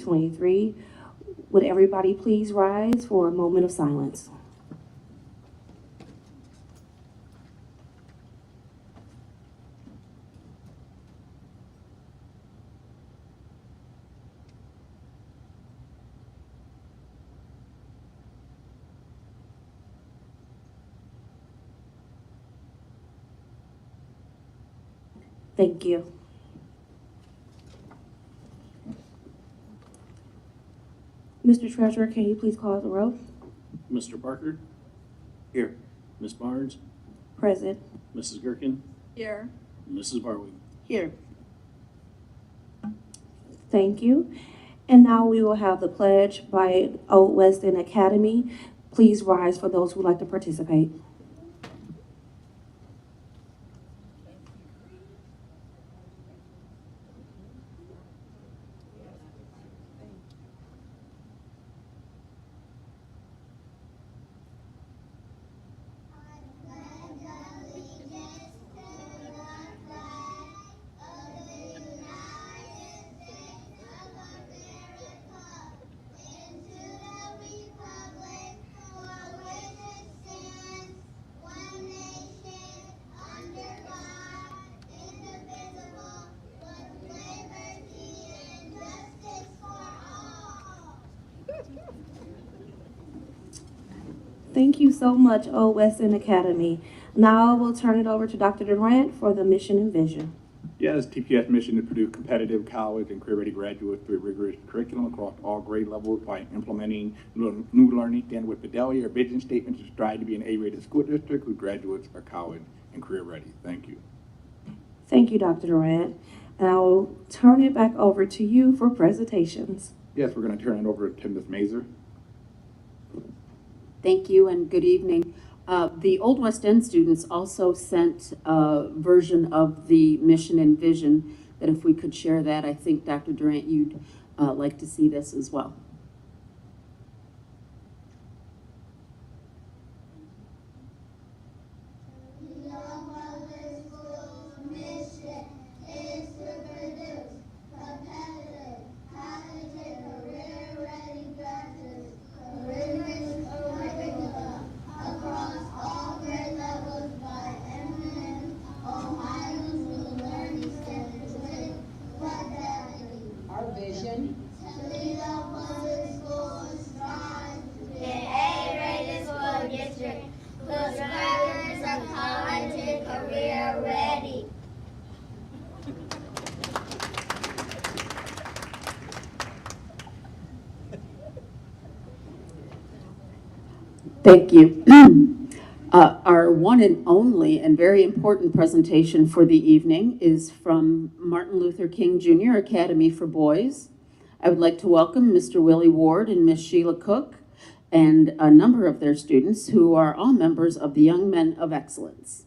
2023. Would everybody please rise for a moment of silence? Thank you. Mr. Treasurer, can you please call the roll? Mr. Parker? Here. Ms. Barnes? Present. Mrs. Gherkin? Here. Mrs. Barwick? Here. Thank you. And now we will have the pledge by Old West End Academy. Please rise for those who would like to participate. Thank you so much, Old West End Academy. Now we'll turn it over to Dr. Durant for the mission and vision. Yes, TPS mission to produce competitive college and career-ready graduates through a rigorous curriculum across all grade levels by implementing new learning standard with fidelity. Our vision statement to strive to be an A-rated school district whose graduates are college and career-ready. Thank you. Thank you, Dr. Durant. And I will turn it back over to you for presentations. Yes, we're going to turn it over to Ms. Mazer. Thank you and good evening. The Old West End students also sent a version of the mission and vision that if we could share that, I think Dr. Durant, you'd like to see this as well. Thank you. Our one and only and very important presentation for the evening is from Martin Luther King Jr. Academy for Boys. I would like to welcome Mr. Willie Ward and Miss Sheila Cook and a number of their students who are all members of the Young Men of Excellence.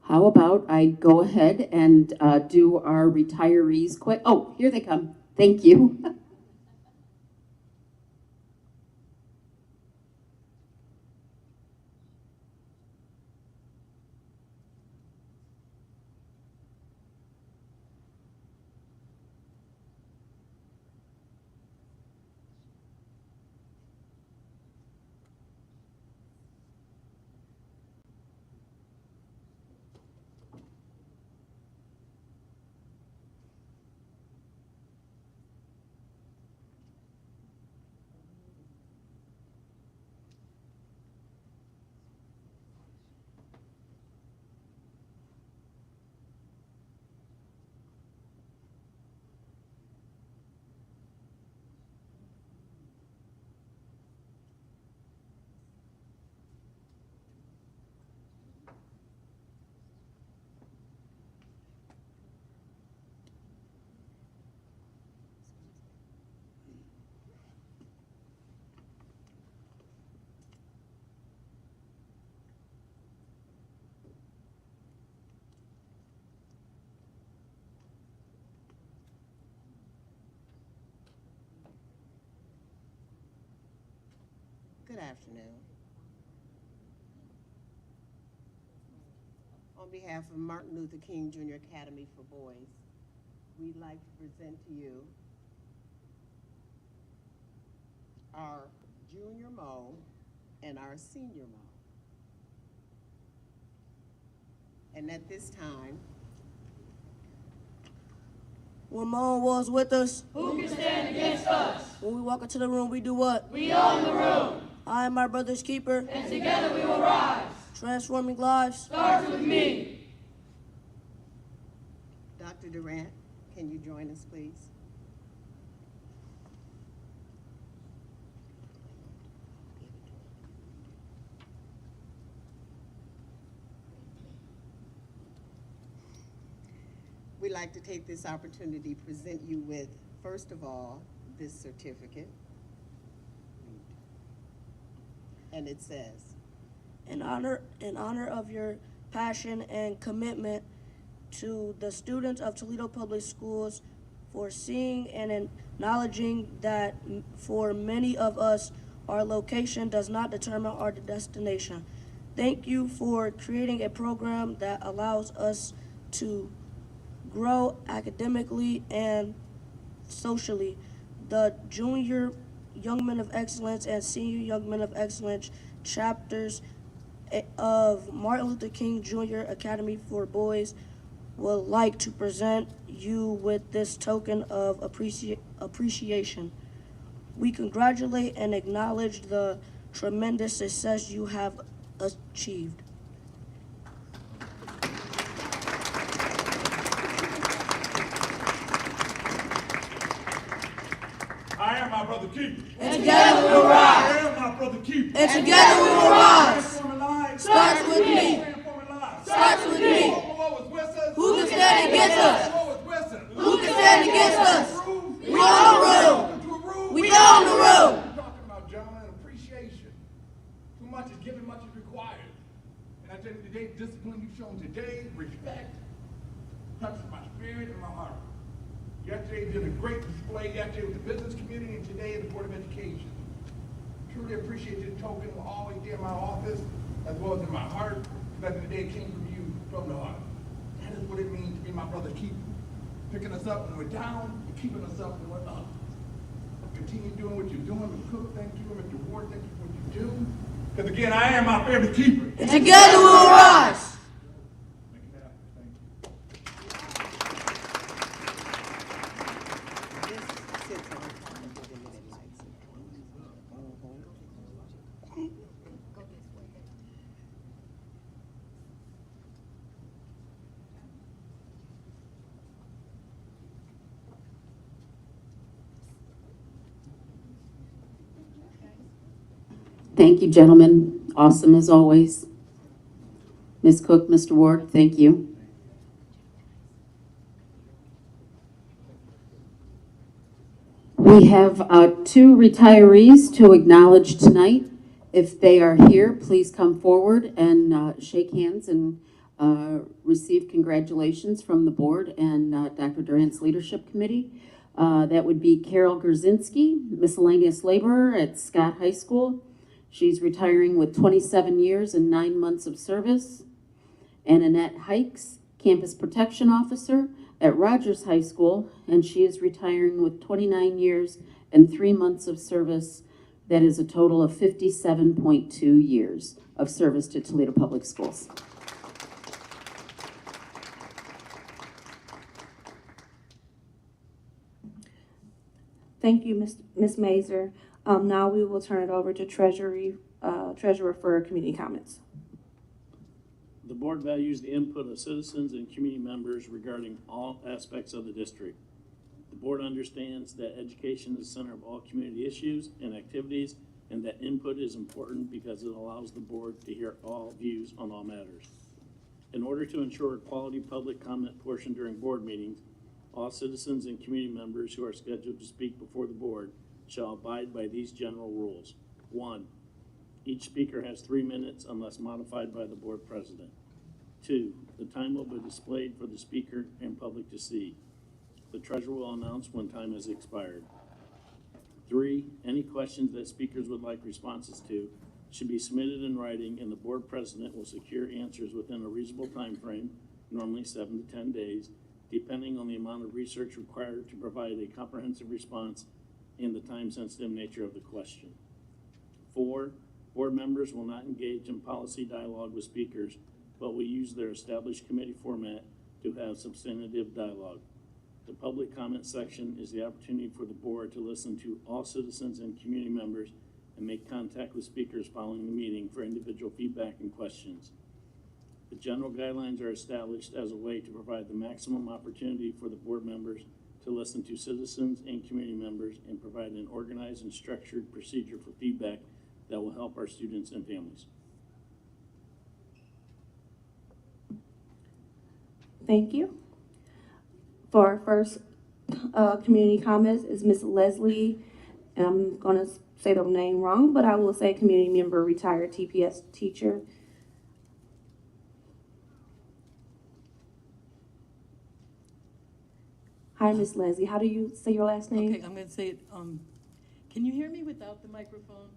How about I go ahead and do our retirees quick? Oh, here they come. Thank you. afternoon. On behalf of Martin Luther King Jr. Academy for Boys, we'd like to present to you our junior Mo and our senior Mo. And at this time, when Mo was with us, Who can stand against us? when we walk into the room, we do what? We own the room, I am my brother's keeper, and together we will rise. transforming lives. Starts with me. Dr. Durant, can you join us, please? We'd like to take this opportunity to present you with, first of all, this certificate. And it says, In honor of your passion and commitment to the students of Toledo Public Schools, for seeing and acknowledging that for many of us, our location does not determine our destination. Thank you for creating a program that allows us to grow academically and socially. The Junior Young Men of Excellence and Senior Young Men of Excellence chapters of Martin Luther King Jr. Academy for Boys would like to present you with this token of appreciation. We congratulate and acknowledge the tremendous success you have achieved. I am my brother keeper. And together we will rise. I am my brother keeper. And together we will rise. Transforming lives. Starts with me. Transforming lives. Starts with me. Who can stand against us? Who can stand against us? We own the room. We own the room. We're talking about, gentlemen, appreciation. Too much is given, much is required. And I tell you today, the discipline you've shown today, respect, touches my spirit and my heart. Yesterday did a great display yesterday with the business community and today in the Board of Education. Truly appreciate this token will always be in my office as well as in my heart, because today came from you, from the heart. That is what it means to be my brother keeper. Picking us up when we're down and keeping us up when we're up. Continue doing what you're doing. Mr. Cook, thank you. Mr. Ward, thank you for what you do. Because again, I am my family keeper. And together we will rise. Make it happen. Thank you. this sits on top of the limited lights. Thank you, gentlemen. Awesome as always. Ms. Cook, Mr. Ward, thank you. We have two retirees to acknowledge tonight. If they are here, please come forward and shake hands and receive congratulations from the board and Dr. Durant's leadership committee. That would be Carol Gerzinski, miscellaneous laborer at Scott High School. She's retiring with 27 years and 9 months of service. And Annette Hikes, campus protection officer at Rogers High School, and she is retiring with 29 years and 3 months of service. That is a total of 57.2 years of service to Toledo Public Schools. Thank you, Ms. Mazur. Now we will turn it over to Treasurer for community comments. The board values the input of citizens and community members regarding all aspects of the district. The board understands that education is the center of all community issues and activities, and that input is important because it allows the board to hear all views on all matters. In order to ensure a quality public comment portion during board meetings, all citizens and community members who are scheduled to speak before the board shall abide by these general rules. 1, each speaker has 3 minutes unless modified by the board president. 2, the time will be displayed for the speaker and public to see. The treasurer will announce when time has expired. 3, any questions that speakers would like responses to should be submitted in writing, and the board president will secure answers within a reasonable time frame, normally 7 to 10 days, depending on the amount of research required to provide a comprehensive response and the time-sensitive nature of the question. 4, board members will not engage in policy dialogue with speakers, but will use their established committee format to have substantive dialogue. The public comment section is the opportunity for the board to listen to all citizens and community members and make contact with speakers following the meeting for individual feedback and questions. The general guidelines are established as a way to provide the maximum opportunity for the board members to listen to citizens and community members and provide an organized and structured procedure for feedback that will help our students and families. Thank you. For our first community comments is Ms. Leslie. I'm going to say the name wrong, but I will say community member, retired TPS teacher. Hi, Ms. Leslie. How do you say your last name? Okay, I'm going to say it. Can you hear me without the microphone?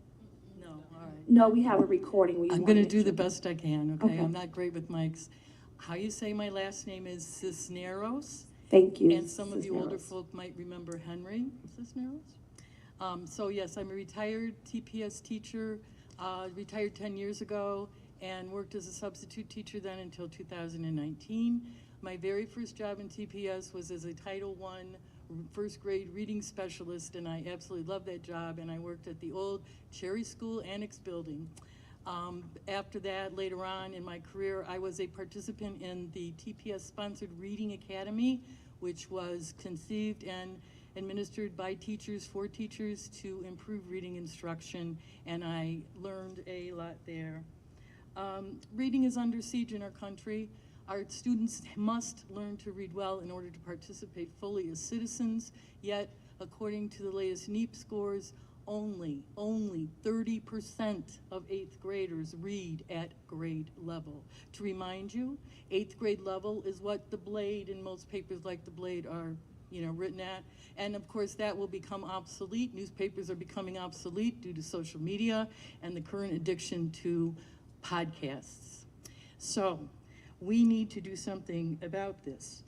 No, all right. No, we have a recording. I'm going to do the best I can, okay? Okay. I'm not great with mics. How you say my last name is Cisneros. Thank you. And some of you older Cisneros. folk might remember Henry Cisneros. So yes, I'm a retired TPS teacher, retired 10 years ago, and worked as a substitute teacher then until 2019. My very first job in TPS was as a Title I first grade reading specialist, and I absolutely loved that job, and I worked at the old Cherry School Annex building. After that, later on in my career, I was a participant in the TPS-sponsored Reading Academy, which was conceived and administered by teachers for teachers to improve reading instruction, and I learned a lot there. Reading is under siege in our country. Our students must learn to read well in order to participate fully as citizens, yet according to the latest NEEP scores, only 30% of 8th graders read at grade level. To remind you, 8th grade level is what The Blade and most papers like The Blade are written at. And of course that will become obsolete. Newspapers are becoming obsolete due to social media and the current addiction to podcasts. So we need to do something about this.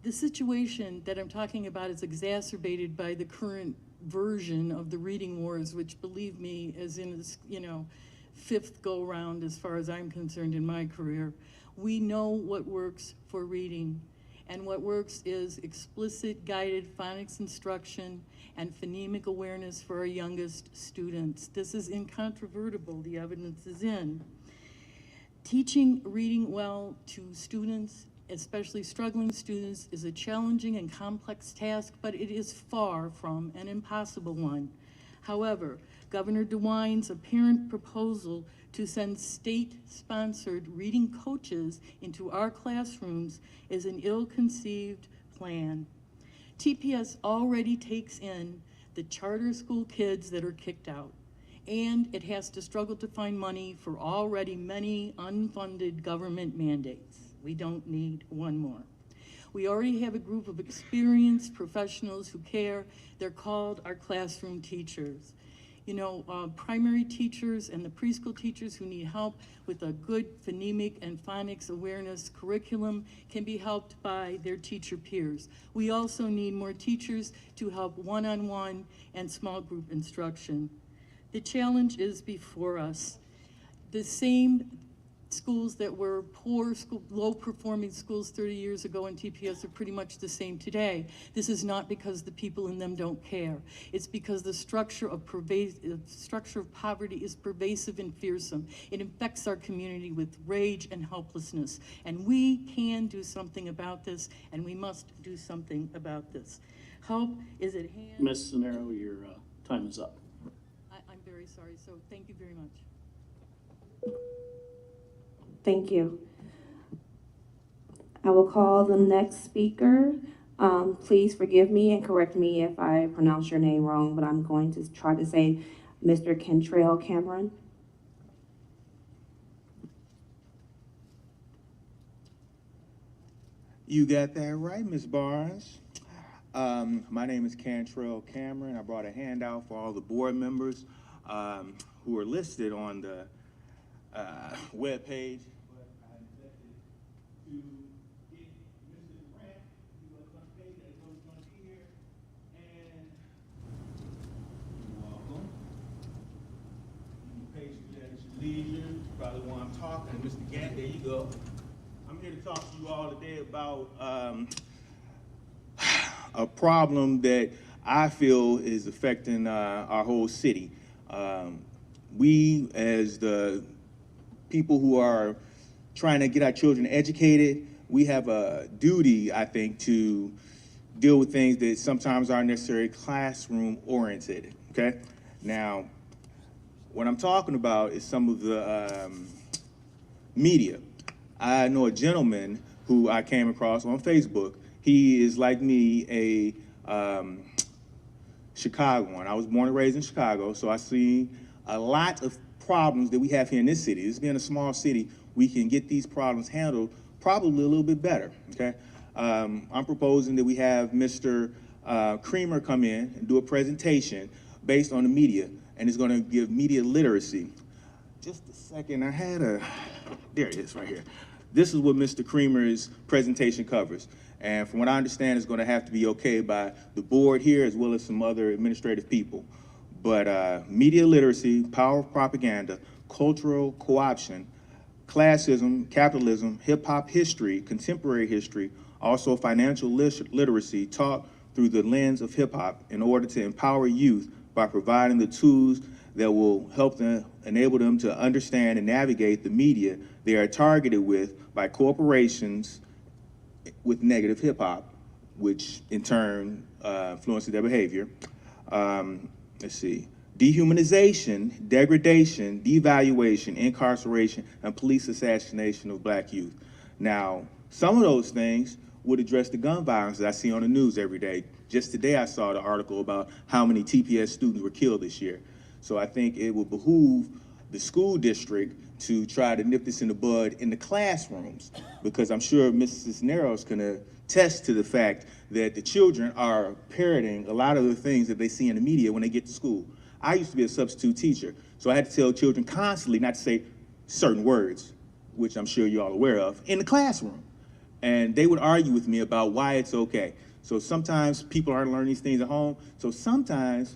The situation that I'm talking about is exacerbated by the current version of the reading wars, which, believe me, is in its, fifth go-round as far as I'm concerned in my career. We know what works for reading, and what works is explicit guided phonics instruction and phonemic awareness for our youngest students. This is incontrovertible, the evidence is in. Teaching reading well to students, especially struggling students, is a challenging and complex task, but it is far from an impossible one. However, Governor DeWine's apparent proposal to send state-sponsored reading coaches into our classrooms is an ill-conceived plan. TPS already takes in the charter school kids that are kicked out, and it has to struggle to find money for already many unfunded government mandates. We don't need one more. We already have a group of experienced professionals who care. They're called our classroom teachers. Primary teachers and the preschool teachers who need help with a good phonemic and phonics awareness curriculum can be helped by their teacher peers. We also need more teachers to help one-on-one and small group instruction. The challenge is before us. The same schools that were poor, low-performing schools 30 years ago in TPS are pretty much the same today. This is not because the people in them don't care. It's because the structure of poverty is pervasive and fearsome. It infects our community with rage and helplessness. And we can do something about this, and we must do something about this. Help is at hand. Ms. Cisneros, your time is up. I'm very sorry, so thank you very much. Thank you. I will call the next speaker. Please forgive me and correct me if I pronounce your name wrong, but I'm going to try to say Mr. Kentrell Cameron. You got that right, Ms. Barnes. My name is Cantrell Cameron. I brought a handout for all the board members who are listed on the webpage. But I neglected to get Mr. Grant, who was on stage, that was going to be here, and welcome. Page at your leisure, probably while I'm talking. Mr. Gant, there you go. I'm here to talk to you all today about a problem that I feel is affecting our whole city. We, as the people who are trying to get our children educated, we have a duty, I think, to deal with things that sometimes aren't necessarily classroom oriented, okay? Now, what I'm talking about is some of the media. I know a gentleman who I came across on Facebook. He is like me, a Chicagoan. I was born and raised in Chicago, so I see a lot of problems that we have here in this city. This being a small city, we can get these problems handled probably a little bit better, okay? I'm proposing that we have Mr. Creamer come in and do a presentation based on the media, and it's gonna give media literacy. Just a second, I had there it is right here. This is what Mr. Creamer's presentation covers. And from what I understand, it's gonna have to be okay by the board here as well as some other administrative people. But media literacy, power of propaganda, cultural co-option, classism, capitalism, hip hop history, contemporary history, also financial literacy taught through the lens of hip hop in order to empower youth by providing the tools that will help them, enable them to understand and navigate the media they are targeted with by corporations with negative hip hop, which in turn influences their behavior. Let's see. Dehumanization, degradation, devaluation, incarceration, and police assassination of black youth. Now, some of those things would address the gun violence that I see on the news every day. Just today I saw the article about how many TPS students were killed this year. So I think it would behoove the school district to try to nip this in the bud in the classrooms, because I'm sure Mrs. Cisneros can attest to the fact that the children are parroting a lot of the things that they see in the media when they get to school. I used to be a substitute teacher, so I had to tell children constantly not to say certain words, which I'm sure you're all aware of, in the classroom. And they would argue with me about why it's okay. So sometimes people aren't learning these things at home, so sometimes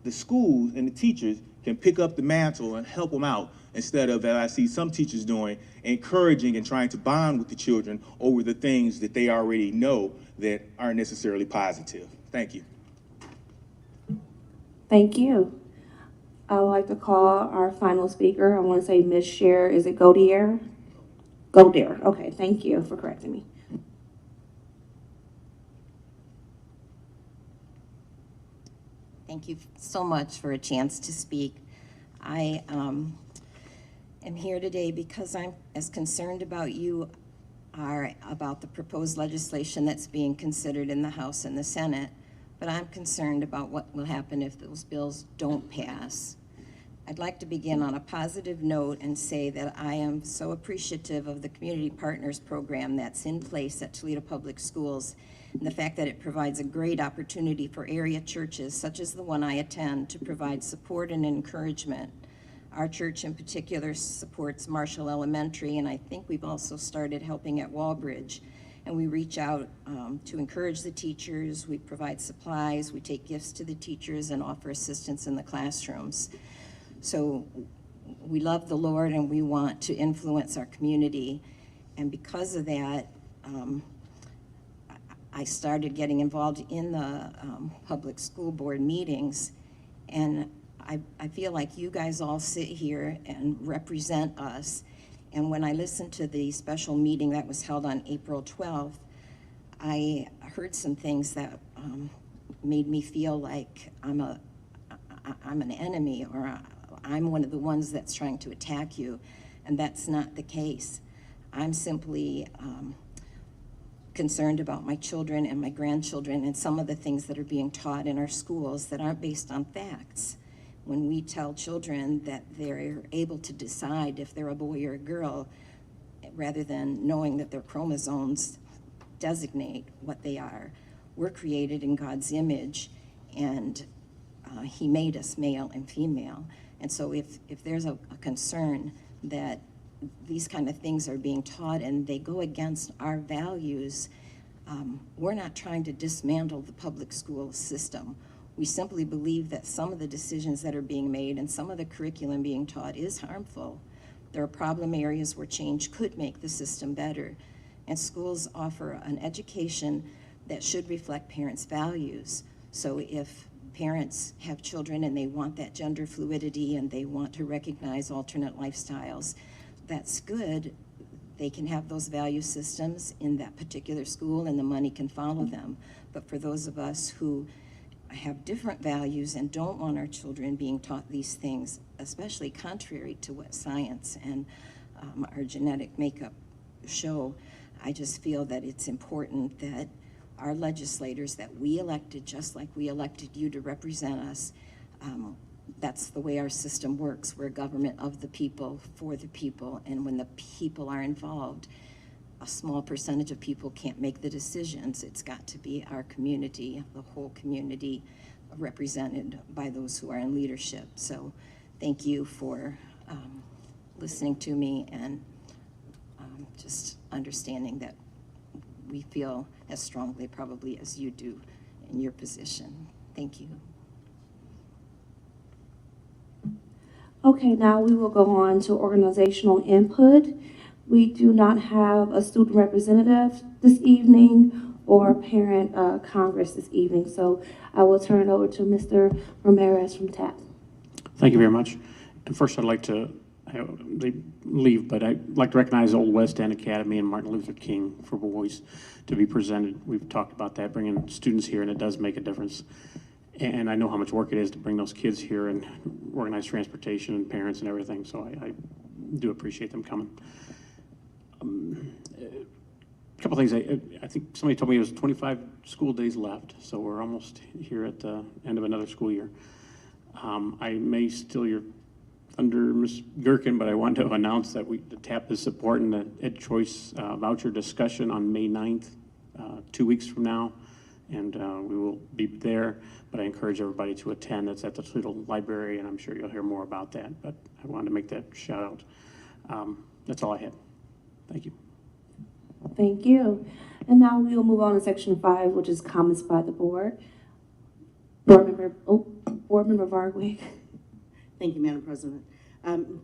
the schools and the teachers can pick up the mantle and help them out, instead of, as I see some teachers doing, encouraging and trying to bond with the children over the things that they already know that aren't necessarily positive. Thank you. Thank you. I would like to call our final speaker. I want to say Ms. Cher, is it Godier? Godier, okay, thank you for correcting me. Thank you so much for a chance to speak. I am here today because I'm as concerned about you are about the proposed legislation that's being considered in the House and the Senate, but I'm concerned about what will happen if those bills don't pass. I'd like to begin on a positive note and say that I am so appreciative of the Community Partners program that's in place at Toledo Public Schools, and the fact that it provides a great opportunity for area churches, such as the one I attend, to provide support and encouragement. Our church in particular supports Marshall Elementary, and I think we've also started helping at Walbridge. And we reach out to encourage the teachers, we provide supplies, we take gifts to the teachers, and offer assistance in the classrooms. So we love the Lord and we want to influence our community. And because of that, I started getting involved in the public school board meetings. And I feel like you guys all sit here and represent us. And when I listened to the special meeting that was held on April 12th, I heard some things that made me feel like I'm an enemy, or I'm one of the ones that's trying to attack you, and that's not the case. I'm simply concerned about my children and my grandchildren and some of the things that are being taught in our schools that aren't based on facts. When we tell children that they're able to decide if they're a boy or a girl, rather than knowing that their chromosomes designate what they are, we're created in God's image, and He made us male and female. And so if there's a concern that these kind of things are being taught and they go against our values, we're not trying to dismantle the public school system. We simply believe that some of the decisions that are being made and some of the curriculum being taught is harmful. There are problem areas where change could make the system better. And schools offer an education that should reflect parents' values. So if parents have children and they want that gender fluidity and they want to recognize alternate lifestyles, that's good. They can have those value systems in that particular school and the money can follow them. But for those of us who have different values and don't want our children being taught these things, especially contrary to what science and our genetic makeup show, I just feel that it's important that our legislators that we elected, just like we elected you to represent us, that's the way our system works. We're a government of the people, for the people, and when the people are involved, a small percentage of people can't make the decisions. It's got to be our community, the whole community, represented by those who are in leadership. So thank you for listening to me and just understanding that we feel as strongly probably as you do in your position. Thank you. Okay, now we will go on to organizational input. We do not have a student representative this evening or parent congress this evening, so I will turn it over to Mr. Ramirez from TAP. Thank you very much. And first I'd like to, they leave, but I'd like to recognize Old West End Academy and Martin Luther King for Boys to be presented. We've talked about that, bringing students here, and it does make a difference. And I know how much work it is to bring those kids here and organize transportation and parents and everything, so I do appreciate them coming. A couple things, I think somebody told me there's 25 school days left, so we're almost here at the end of another school year. I may steal your thunder, Ms. Gherkin, but I want to announce that the TAP is supporting the Ed Choice voucher discussion on May 9th, 2 weeks from now. And we will be there, but I encourage everybody to attend. It's at the Toledo Library, and I'm sure you'll hear more about that, but I wanted to make that shout out. That's all I had. Thank you. Thank you. And now we will move on to section 5, which is comments by the board. Board Member Varwig. Thank you, Madam President.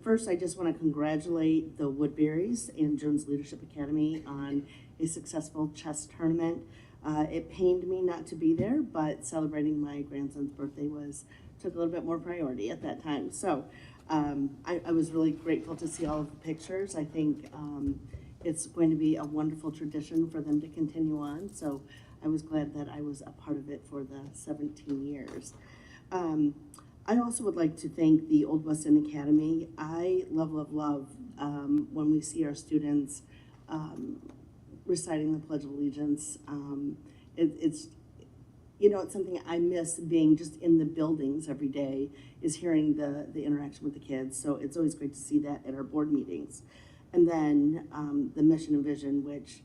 First, I just want to congratulate the Woodburys and Jones Leadership Academy on a successful chess tournament. It pained me not to be there, but celebrating my grandson's birthday took a little bit more priority at that time. So I was really grateful to see all of the pictures. I think it's going to be a wonderful tradition for them to continue on. So I was glad that I was a part of it for the 17 years. I also would like to thank the Old West End Academy. I love when we see our students reciting the Pledge of Allegiance. It's something I miss being just in the buildings every day, is hearing the interaction with the kids. So it's always great to see that at our board meetings. And then the mission and vision, which,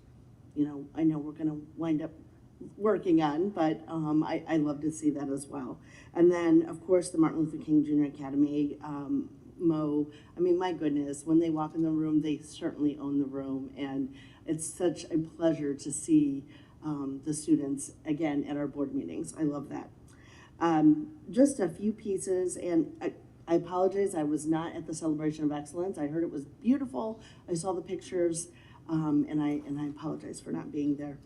I know we're gonna wind up working on, but I love to see that as well. And then, of course, the Martin Luther King Jr. Academy, Mo, I mean, my goodness, when they walk in the room, they certainly own the room. And it's such a pleasure to see the students, again, at our board meetings. I love that. Just a few pieces, and I apologize, I was not at the Celebration of Excellence. I heard it was beautiful. I saw the pictures, and I apologize for not being there.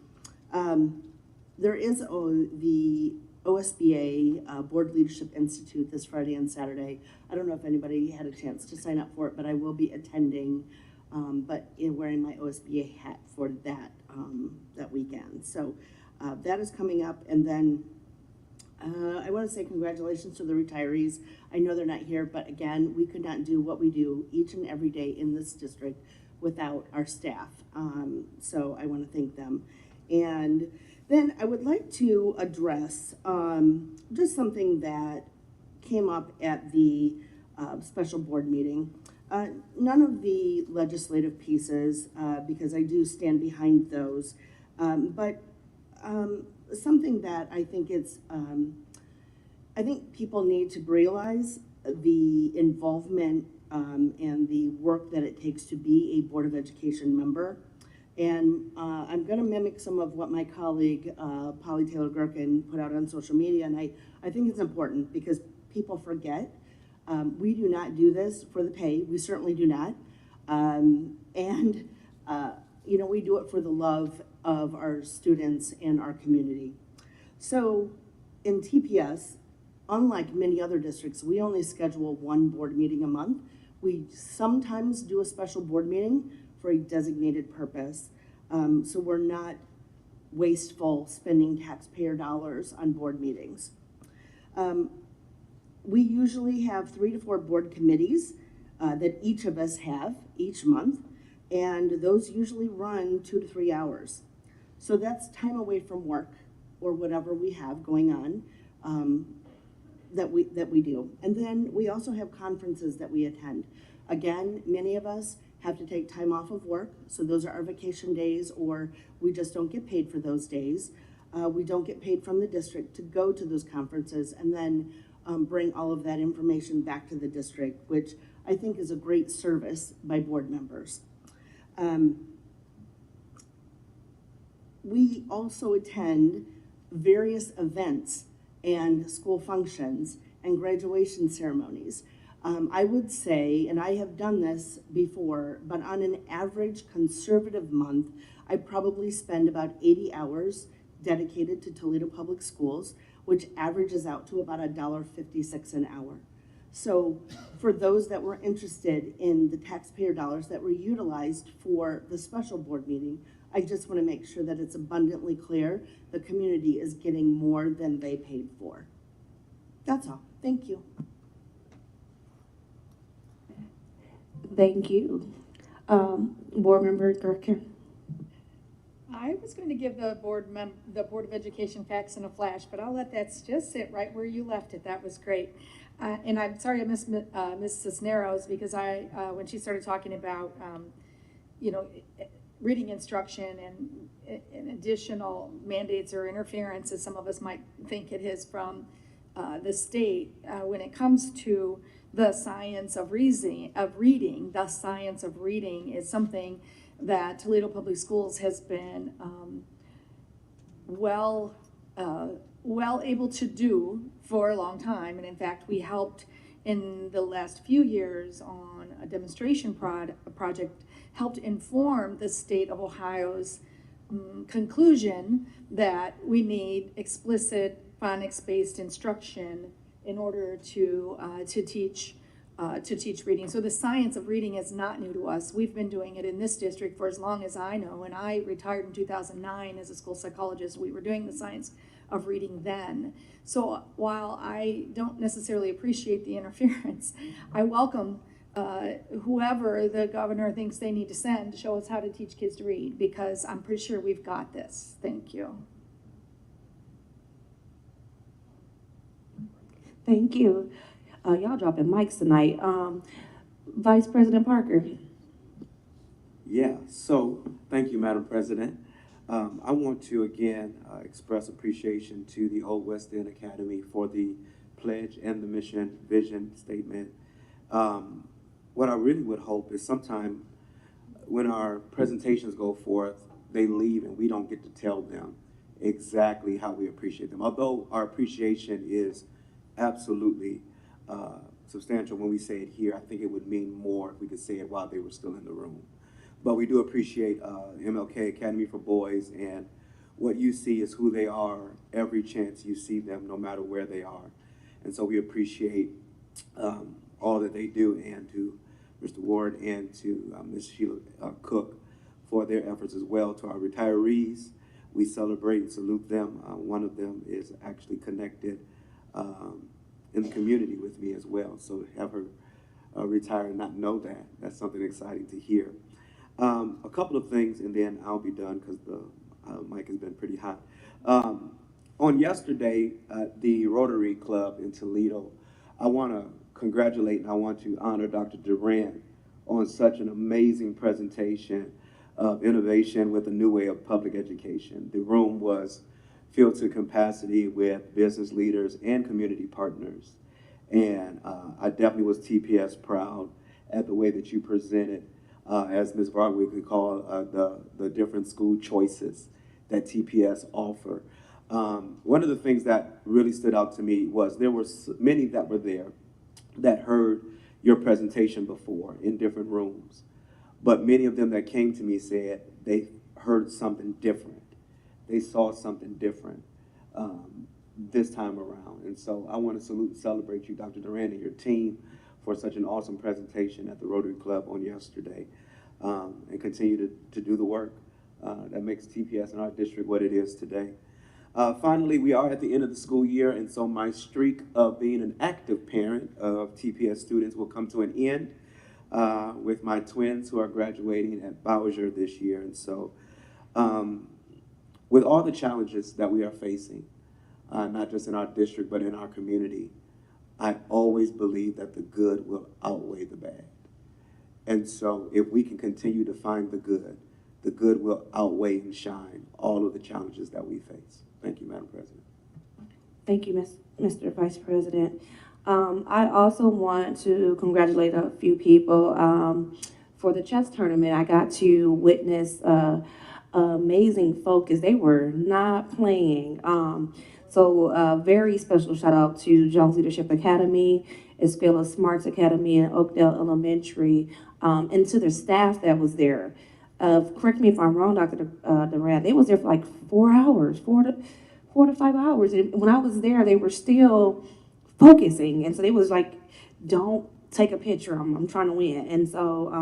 There is the OSBA Board Leadership Institute this Friday and Saturday. I don't know if anybody had a chance to sign up for it, but I will be attending, but wearing my OSBA hat for that weekend. So that is coming up. And then I want to say congratulations to the retirees. I know they're not here, but again, we could not do what we do each and every day in this district without our staff. So I want to thank them. And then I would like to address just something that came up at the special board meeting. None of the legislative pieces, because I do stand behind those, but Something that I think I think people need to realize the involvement and the work that it takes to be a Board of Education member. And I'm going to mimic some of what my colleague, Polly Taylor Gherkin, put out on social media. And I think it's important because people forget. We do not do this for the pay. We certainly do not. You know, we do it for the love of our students and our community. So in TPS, unlike many other districts, we only schedule one board meeting a month. We sometimes do a special board meeting for a designated purpose. So we're not wasteful spending taxpayer dollars on board meetings. We usually have 3 to 4 board committees that each of us have each month, and those usually run 2 to 3 hours. So that's time away from work or whatever we have going on that we do. And then we also have conferences that we attend. Again, many of us have to take time off of work, so those are our vacation days, or we just don't get paid for those days. We don't get paid from the district to go to those conferences and then bring all of that information back to the district, which I think is a great service by board members. We also attend various events and school functions and graduation ceremonies. I would say, and I have done this before, but on an average conservative month, I probably spend about 80 hours dedicated to Toledo Public Schools, which averages out to about $1.56 an hour. So for those that were interested in the taxpayer dollars that were utilized for the special board meeting, I just want to make sure that it's abundantly clear the community is getting more than they paid for. That's all. Thank you. Thank you. Board Member Gherkin. I was going to give the Board of Education facts in a flash, but I'll let that just sit right where you left it. That was great. And I'm sorry I missed Ms. Cisneros, because when she started talking about, you know, reading instruction and additional mandates or interference, as some of us might think it is from the state, when it comes to the science of reading, the science of reading is something that Toledo Public Schools has been well able to do for a long time. And in fact, we helped in the last few years on a demonstration project, helped inform the state of Ohio's conclusion that we need explicit phonics-based instruction in order to teach reading. So the science of reading is not new to us. We've been doing it in this district for as long as I know, and I retired in 2009 as a school psychologist. We were doing the science of reading then. So while I don't necessarily appreciate the interference, I welcome whoever the governor thinks they need to send to show us how to teach kids to read, because I'm pretty sure we've got this. Thank you. Thank you. Y'all dropping mics tonight. Vice President Parker. Yeah, so thank you, Madam President. I want to again express appreciation to the Old West End Academy for the pledge and the mission vision statement. What I really would hope is sometime when our presentations go forth, they leave and we don't get to tell them exactly how we appreciate them. Although our appreciation is absolutely substantial when we say it here, I think it would mean more if we could say it while they were still in the room. But we do appreciate MLK Academy for Boys, and what you see is who they are every chance you see them, no matter where they are. And so we appreciate all that they do, and to Mr. Ward and to Ms. Sheila Cook for their efforts as well. To our retirees, we celebrate and salute them. One of them is actually connected in the community with me as well. So to have her retire and not know that, that's something exciting to hear. A couple of things, and then I'll be done because the mic has been pretty hot. On yesterday, the Rotary Club in Toledo, I want to congratulate and I want to honor Dr. Durant on such an amazing presentation of innovation with a new way of public education. The room was filled to capacity with business leaders and community partners. And I definitely was TPS proud at the way that you presented, as Ms. Varwick could call the different school choices that TPS offer. One of the things that really stood out to me was there were many that were there that heard your presentation before in different rooms. But many of them that came to me said they heard something different. They saw something different this time around. And so I want to salute and celebrate you, Dr. Duran, and your team for such an awesome presentation at the Rotary Club on yesterday, and continue to do the work that makes TPS in our district what it is today. Finally, we are at the end of the school year, and so my streak of being an active parent of TPS students will come to an end with my twins who are graduating at Bowser this year. And so with all the challenges that we are facing, not just in our district, but in our community, I always believe that the good will outweigh the bad. And so if we can continue to find the good will outweigh and shine all of the challenges that we face. Thank you, Madam President. Thank you, Mr. Vice President. I also want to congratulate a few people for the chess tournament. I got to witness amazing focus. They were not playing. So very special shout out to Jones Leadership Academy, Escuela Smarts Academy, and Oakdale Elementary, and to their staff that was there. Correct me if I'm wrong, Dr. Durant, they was there for like 4 hours, 4 to 5 hours. And when I was there, they were still focusing. And so they was like, don't take a picture, I'm trying to win. And so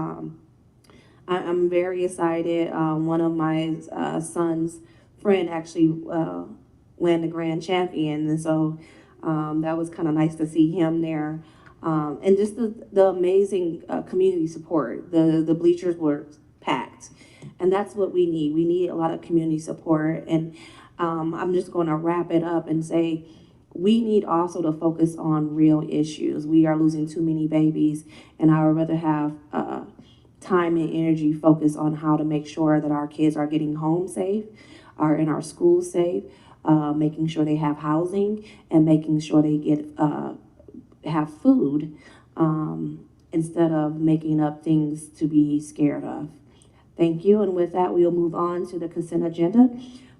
I'm very excited. One of my son's friend actually won the grand champion. And so that was kind of nice to see him there. And just the amazing community support. The bleachers were packed. And that's what we need. We need a lot of community support. And I'm just going to wrap it up and say, we need also to focus on real issues. We are losing too many babies, and I would rather have time and energy focused on how to make sure that our kids are getting home safe, are in our schools safe, making sure they have housing, and making sure they get have food, instead of making up things to be scared of. Thank you, and with that, we'll move on to the consent agenda,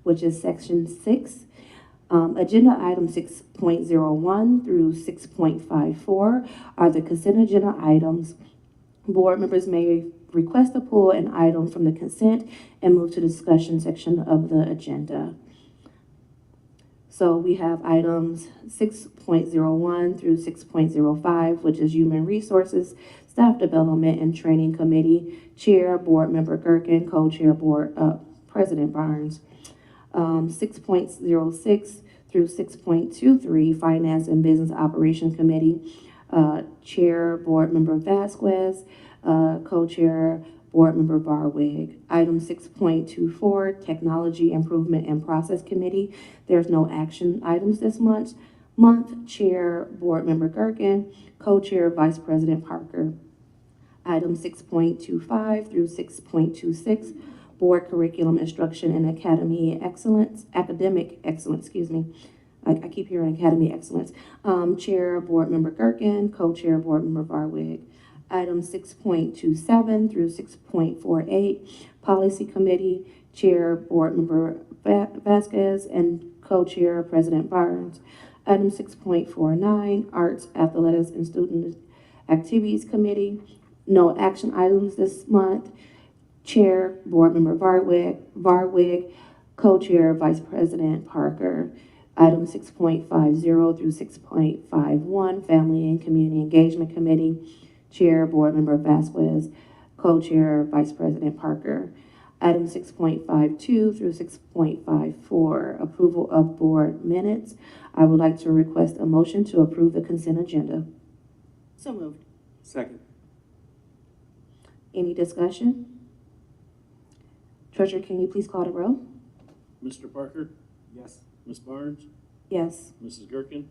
which is section 6. Agenda item 6.01 through 6.54 are the consent agenda items. Board members may request to pull an item from the consent and move to the discussion section of the agenda. So we have items 6.01 through 6.05, which is Human Resources, Staff Development and Training Committee, Chair, Board Member Gerken, Co-Chair, President Barnes. 6.06 through 6.23, Finance and Business Operation Committee, Chair, Board Member Vasquez, Co-Chair, Board Member Barwig. Item 6.24, Technology Improvement and Process Committee. There's no action items this month. Chair, Board Member Gerken, Co-Chair, Vice President Parker. Item 6.25 through 6.26, Board Curriculum Instruction and Academic Excellence, excuse me. I keep hearing Academy Excellence. Chair, Board Member Gerken, Co-Chair, Board Member Varwig. Item 6.27 through 6.48, Policy Committee, Chair, Board Member Vasquez, and Co-Chair, President Barnes. Item 6.49, Arts, Athletics, and Student Activities Committee. No action items this month. Chair, Board Member Varwig, Co-Chair, Vice President Parker. Item 6.50 through 6.51, Family and Community Engagement Committee. Chair, Board Member Vasquez, Co-Chair, Vice President Parker. Item 6.52 through 6.54, Approval of Board Minutes. I would like to request a motion to approve the consent agenda. So moved. Second. Any discussion? Treasurer, can you please call the roll? Mr. Parker? Yes. Ms. Barnes? Yes. Mrs. Gerken?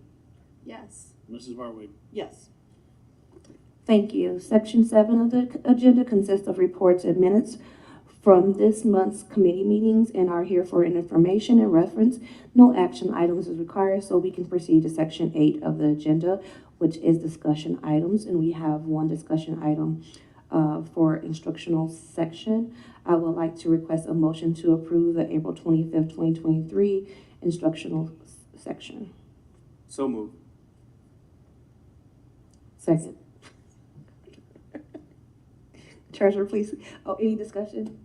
Yes. Mrs. Varwig? Yes. Thank you. Section 7 of the agenda consists of reports and minutes from this month's committee meetings and are here for an information and reference. No action items is required, so we can proceed to section 8 of the agenda, which is discussion items, and we have one discussion item for instructional section. I would like to request a motion to approve the April 25th, 2023 instructional section. So moved. Second. Treasurer, please. Oh, any discussion?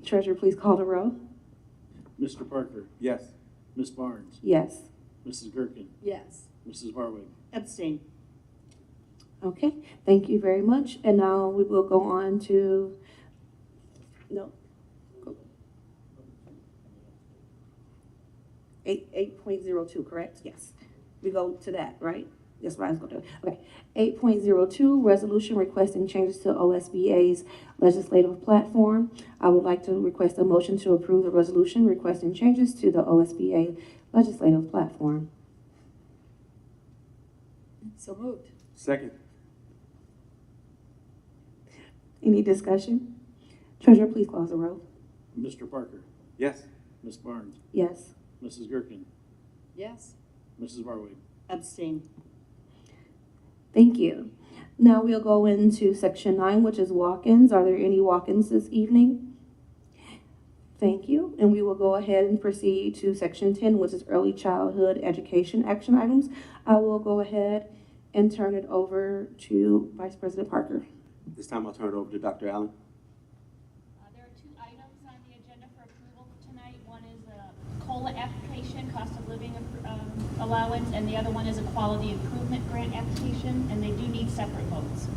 Treasurer, please call the roll. Mr. Parker, Yes. Ms. Barnes, Yes. Mrs. Gerken, Yes. Mrs. Barwig. Abstain. Okay, thank you very much. And now we will go on to, no. 8.02, correct? Yes. We go to that, right? That's what I was going to do. Okay. 8.02, resolution requesting changes to OSBA's legislative platform. I would like to request a motion to approve the resolution requesting changes to the OSBA legislative platform. So moved. Second. Any discussion? Treasurer, please close the roll. Mr. Parker, Yes. Ms. Barnes, Yes. Mrs. Gerken, Yes. Mrs. Barwig. Abstain. Thank you. Now we'll go into section 9, which is walk-ins. Are there any walk-ins this evening? Thank you. And we will go ahead and proceed to section 10, which is early childhood education action items. I will go ahead and turn it over to Vice President Parker. This time I'll turn it over to Dr. Allen. There are two items on the agenda for approval tonight. One is a COLA application, cost of living allowance, and the other one is a quality improvement grant application, and they do need separate votes.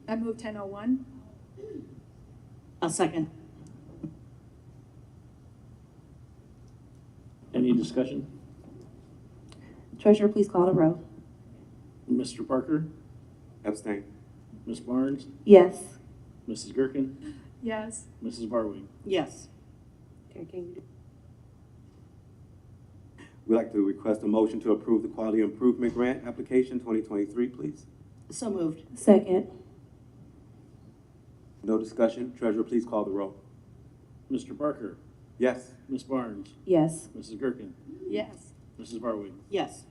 I move 1001. A second. Any discussion? Treasurer, please call the roll. Mr. Parker, Abstain. Ms. Barnes, Yes. Mrs. Gerken, Yes. Mrs. Barwig. Yes. Okay, can you do? We'd like to request a motion to approve the quality improvement grant application 2023, please. So moved. Second. No discussion. Treasurer, please call the roll. Mr. Parker, Yes. Ms. Barnes, Yes. Mrs. Gerken, Yes. Mrs. Barwig. Yes.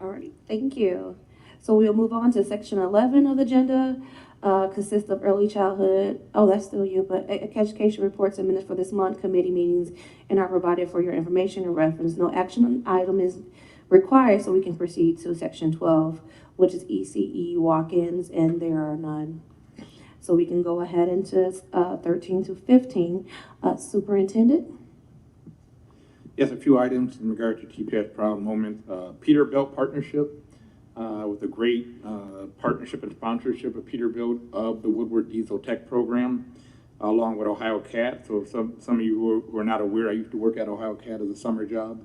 All right, thank you. So we'll move on to section 11 of the agenda, consists of early childhood, oh, that's still you, but education reports and minutes for this month, committee meetings, and are provided for your information and reference. No action item is required, so we can proceed to section 12, which is ECE walk-ins, and there are none. So we can go ahead into 13 to 15. Superintendent? Yes, a few items in regard to TPS Proud Moment. Peterbilt partnership with a great partnership and sponsorship of Peterbilt of the Woodward Diesel Tech Program, along with Ohio Cat. So some of you who are not aware, I used to work at Ohio Cat as a summer job.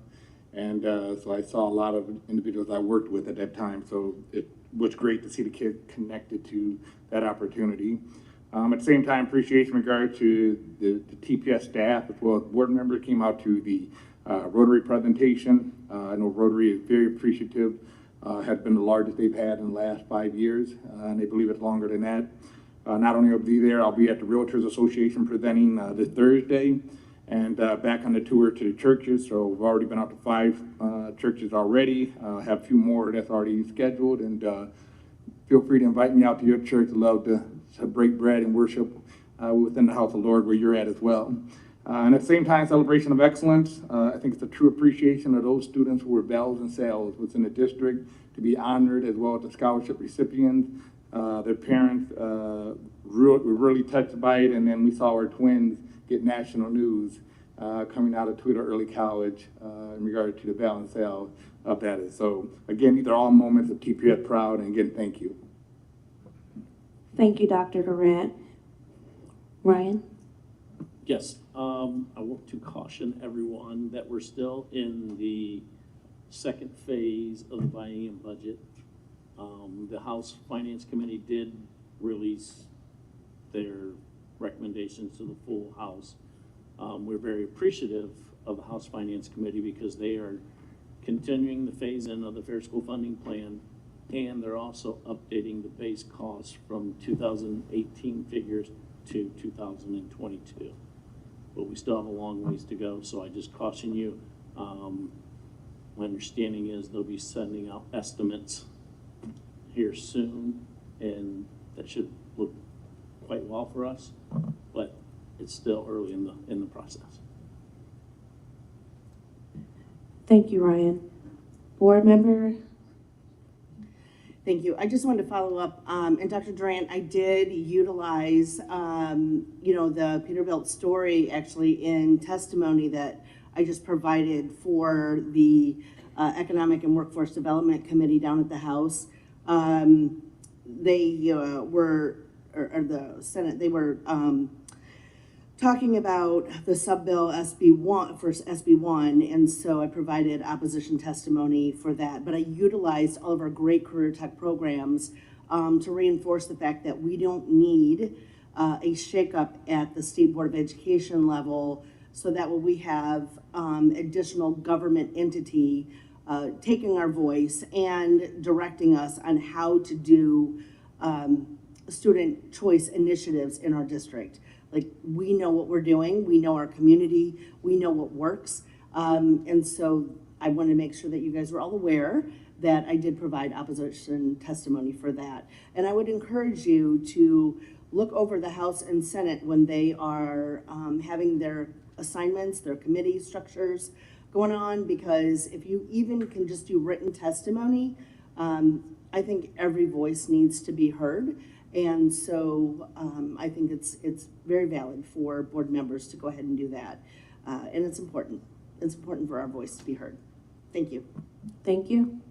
And so I saw a lot of individuals I worked with at that time. So it was great to see the kids connected to that opportunity. At the same time, appreciation in regard to the TPS staff as well as board members came out to the Rotary presentation. I know Rotary is very appreciative, has been the largest they've had in the last 5 years, and they believe it's longer than that. Not only will I be there, I'll be at the Realtors Association presenting this Thursday, and back on the tour to the churches. So we've already been out to 5 churches already, have a few more that's already scheduled, and feel free to invite me out to your church. I'd love to break bread and worship within the house of the Lord where you're at as well. And at the same time, celebration of excellence. I think it's a true appreciation of those students who were bells and sails within the district to be honored, as well as the scholarship recipients. Their parents were really touched by it, and then we saw our twins get national news coming out of Toledo Early College in regard to the bell and sail of that. So again, these are all moments of TPS Proud, and again, thank you. Thank you, Dr. Durant. Ryan? Yes, I want to caution everyone that we're still in the second phase of the biennium budget. The House Finance Committee did release their recommendations to the full House. We're very appreciative of the House Finance Committee because they are continuing the phase-in of the Fair School Funding Plan, and they're also updating the base cost from 2018 figures to 2022. But we still have a long ways to go, so I just caution you. My understanding is they'll be sending out estimates here soon, and that should look quite well for us, but it's still early in the process. Thank you, Ryan. Board member? Thank you. I just wanted to follow up, and Dr. Durant, I did utilize, the Peterbilt story actually in testimony that I just provided for the Economic and Workforce Development Committee down at the House. They or the Senate, they were talking about the sub-bill SB1, and so I provided opposition testimony for that. But I utilized all of our great career tech programs to reinforce the fact that we don't need a shakeup at the State Board of Education level, so that when we have additional government entity taking our voice and directing us on how to do student choice initiatives in our district. Like, we know what we're doing, we know our community, we know what works. And so I want to make sure that you guys were all aware that I did provide opposition testimony for that. And I would encourage you to look over the House and Senate when they are having their assignments, their committee structures going on, because if you even can just do written testimony, I think every voice needs to be heard. And so I think it's very valid for board members to go ahead and do that. And it's important. It's important for our voice to be heard. Thank you. Thank you.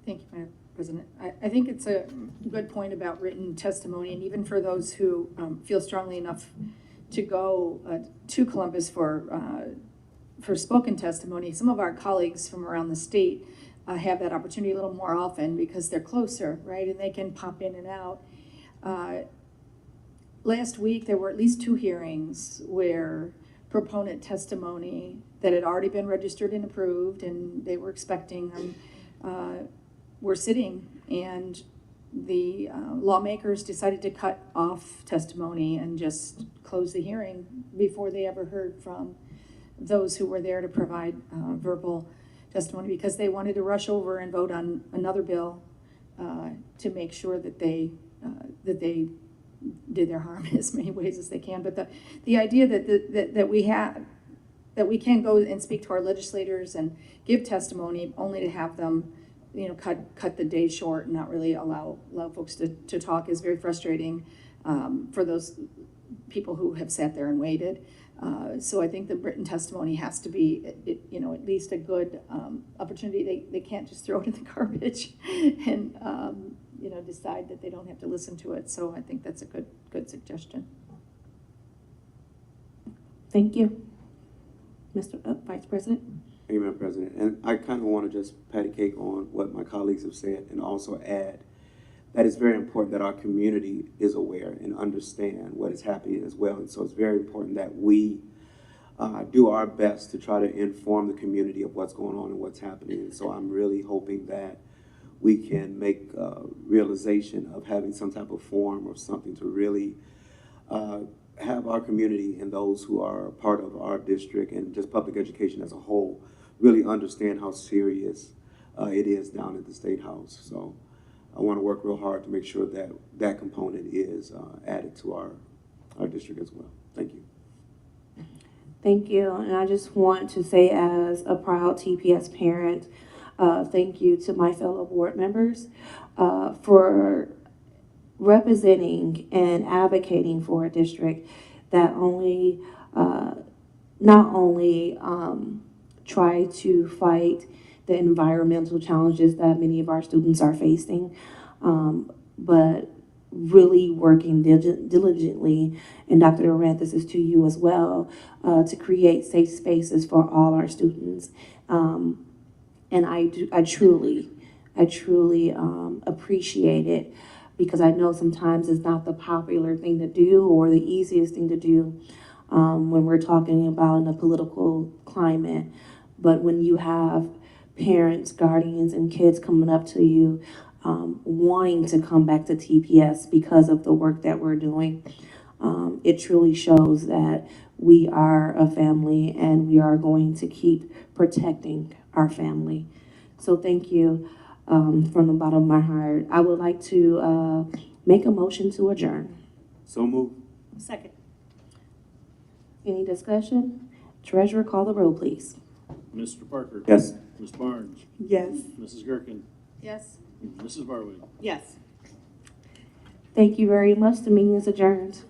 Thank you, Madam President. I think it's a good point about written testimony, and even for those who feel strongly enough to go to Columbus for spoken testimony. Some of our colleagues from around the state have that opportunity a little more often because they're closer, right? And they can pop in and out. Last week, there were at least 2 hearings where proponent testimony that had already been registered and approved, and they were expecting them, were sitting, and the lawmakers decided to cut off testimony and just close the hearing before they ever heard from those who were there to provide verbal testimony, because they wanted to rush over and vote on another bill to make sure that they did their harm in as many ways as they can. But the idea that we can go and speak to our legislators and give testimony only to have them, cut the day short and not really allow folks to talk is very frustrating for those people who have sat there and waited. So I think the written testimony has to be, at least a good opportunity. They can't just throw it in the garbage and, decide that they don't have to listen to it. So I think that's a good suggestion. Thank you. Mr. Vice President. Thank you, Madam President. And I kind of want to just patty cake on what my colleagues have said and also add that it's very important that our community is aware and understand what is happening as well. And so it's very important that we do our best to try to inform the community of what's going on and what's happening. And so I'm really hoping that we can make realization of having some type of forum or something to really have our community and those who are part of our district and just public education as a whole really understand how serious it is down at the State House. So I want to work real hard to make sure that that component is added to our district as well. Thank you. Thank you. And I just want to say, as a proud TPS parent, thank you to my fellow board members for representing and advocating for a district that not only try to fight the environmental challenges that many of our students are facing, but really working diligently, and Dr. Durant, this is to you as well, to create safe spaces for all our students. And I truly appreciate it, because I know sometimes it's not the popular thing to do or the easiest thing to do when we're talking about in a political climate. But when you have parents, guardians, and kids coming up to you wanting to come back to TPS because of the work that we're doing, it truly shows that we are a family and we are going to keep protecting our family. So thank you from the bottom of my heart. I would like to make a motion to adjourn. So move. Second. Any discussion? Treasurer, call the roll, please. Mr. Parker? Yes. Ms. Barnes? Yes. Mrs. Gherkin? Yes. Mrs. Barwood? Yes. Thank you very much. The meeting is adjourned.